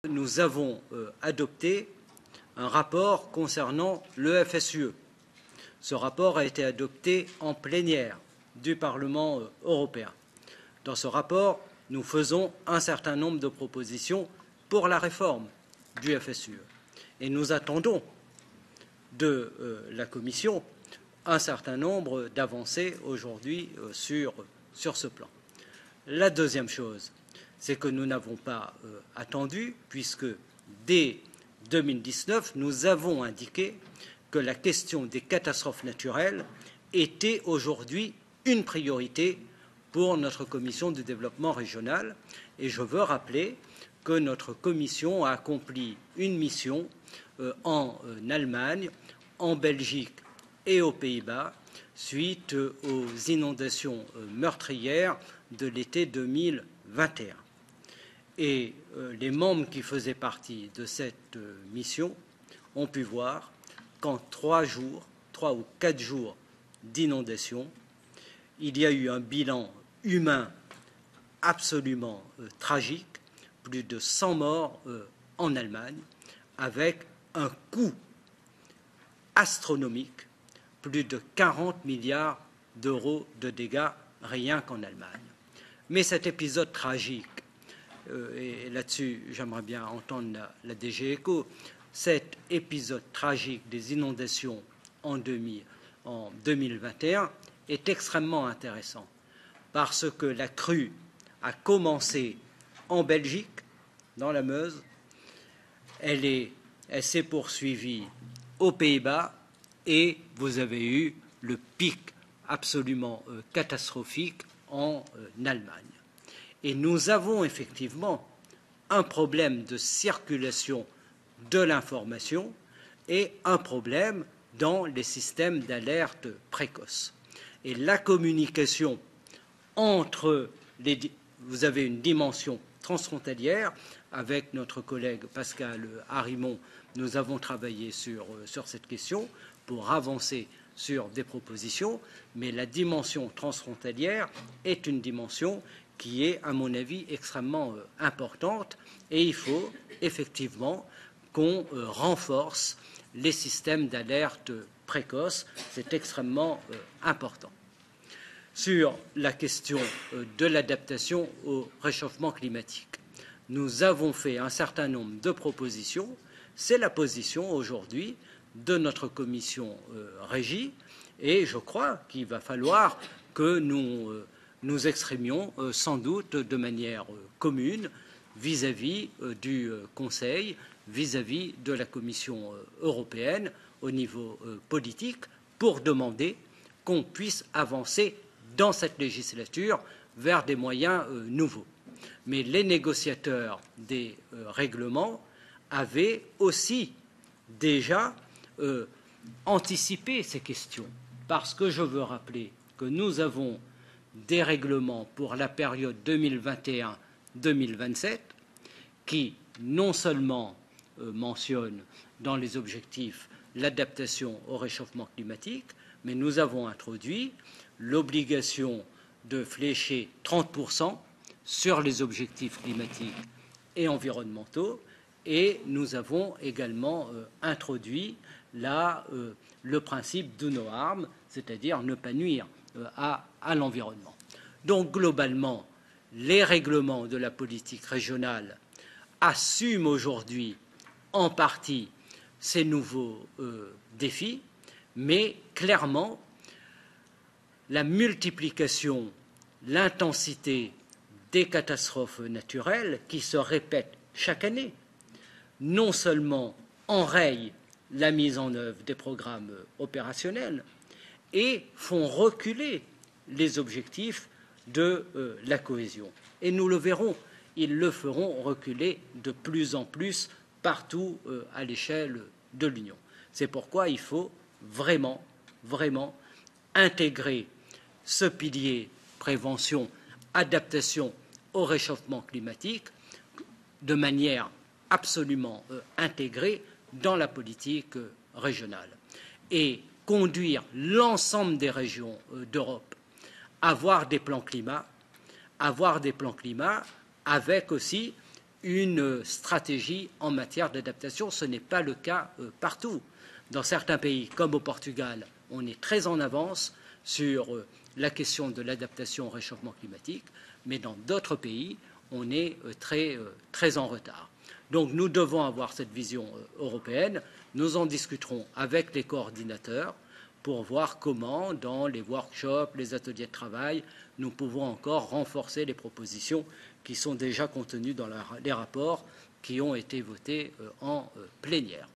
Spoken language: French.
Nous avons adopté un rapport concernant le FSUE. Ce rapport a été adopté en plénière du Parlement européen. Dans ce rapport, nous faisons un certain nombre de propositions pour la réforme du FSUE. Et nous attendons de la Commission un certain nombre d'avancées aujourd'hui sur ce plan. La deuxième chose, c'est que nous n'avons pas attendu, puisque dès 2019, nous avons indiqué que la question des catastrophes naturelles était aujourd'hui une priorité pour notre commission du développement régional. Et je veux rappeler que notre commission a accompli une mission en Allemagne, en Belgique et aux Pays-Bas suite aux inondations meurtrières de l'été 2021. Et les membres qui faisaient partie de cette mission ont pu voir qu'en 3 ou 4 jours d'inondation, il y a eu un bilan humain absolument tragique, plus de 100 morts en Allemagne, avec un coût astronomique, plus de 40 milliards d'euros de dégâts rien qu'en Allemagne. Mais cet épisode tragique, et là-dessus j'aimerais bien entendre la DG ECO, cet épisode tragique des inondations en 2021 est extrêmement intéressant parce que la crue a commencé en Belgique, dans la Meuse, elle s'est poursuivie aux Pays-Bas et vous avez eu le pic absolument catastrophique en Allemagne. Et nous avons effectivement un problème de circulation de l'information et un problème dans les systèmes d'alerte précoce. Et la communication entre vous avez une dimension transfrontalière. Avec notre collègue Pascal Arimont, nous avons travaillé sur cette question pour avancer sur des propositions, mais la dimension transfrontalière est une dimension qui est, à mon avis, extrêmement importante et il faut effectivement qu'on renforce les systèmes d'alerte précoce. C'est extrêmement important. Sur la question de l'adaptation au réchauffement climatique, nous avons fait un certain nombre de propositions. C'est la position aujourd'hui de notre commission régie et je crois qu'il va falloir que nous exprimions sans doute de manière commune vis-à-vis du Conseil, vis-à-vis de la Commission européenne au niveau politique pour demander qu'on puisse avancer dans cette législature vers des moyens nouveaux. Mais les négociateurs des règlements avaient aussi déjà anticipé ces questions, parce que je veux rappeler que nous avons des règlements pour la période 2021-2027 qui non seulement mentionnent dans les objectifs l'adaptation au réchauffement climatique, mais nous avons introduit l'obligation de flécher 30% sur les objectifs climatiques et environnementaux et nous avons également introduit le principe do no harm, c'est-à-dire ne pas nuire à l'environnement. Donc globalement, les règlements de la politique régionale assument aujourd'hui en partie ces nouveaux défis, mais clairement, la multiplication, l'intensité des catastrophes naturelles qui se répètent chaque année, non seulement enrayent la mise en œuvre des programmes opérationnels et font reculer les objectifs de la cohésion. Et nous le verrons, ils le feront reculer de plus en plus partout à l'échelle de l'Union. C'est pourquoi il faut vraiment intégrer ce pilier prévention, adaptation au réchauffement climatique de manière absolument intégrée dans la politique régionale et conduire l'ensemble des régions d'Europe à avoir des plans climat avec aussi une stratégie en matière d'adaptation. Ce n'est pas le cas partout. Dans certains pays, comme au Portugal, on est très en avance sur la question de l'adaptation au réchauffement climatique, mais dans d'autres pays, on est très en retard. Donc nous devons avoir cette vision européenne. Nous en discuterons avec les coordinateurs pour voir comment, dans les workshops, les ateliers de travail, nous pouvons encore renforcer les propositions qui sont déjà contenues dans les rapports qui ont été votés en plénière.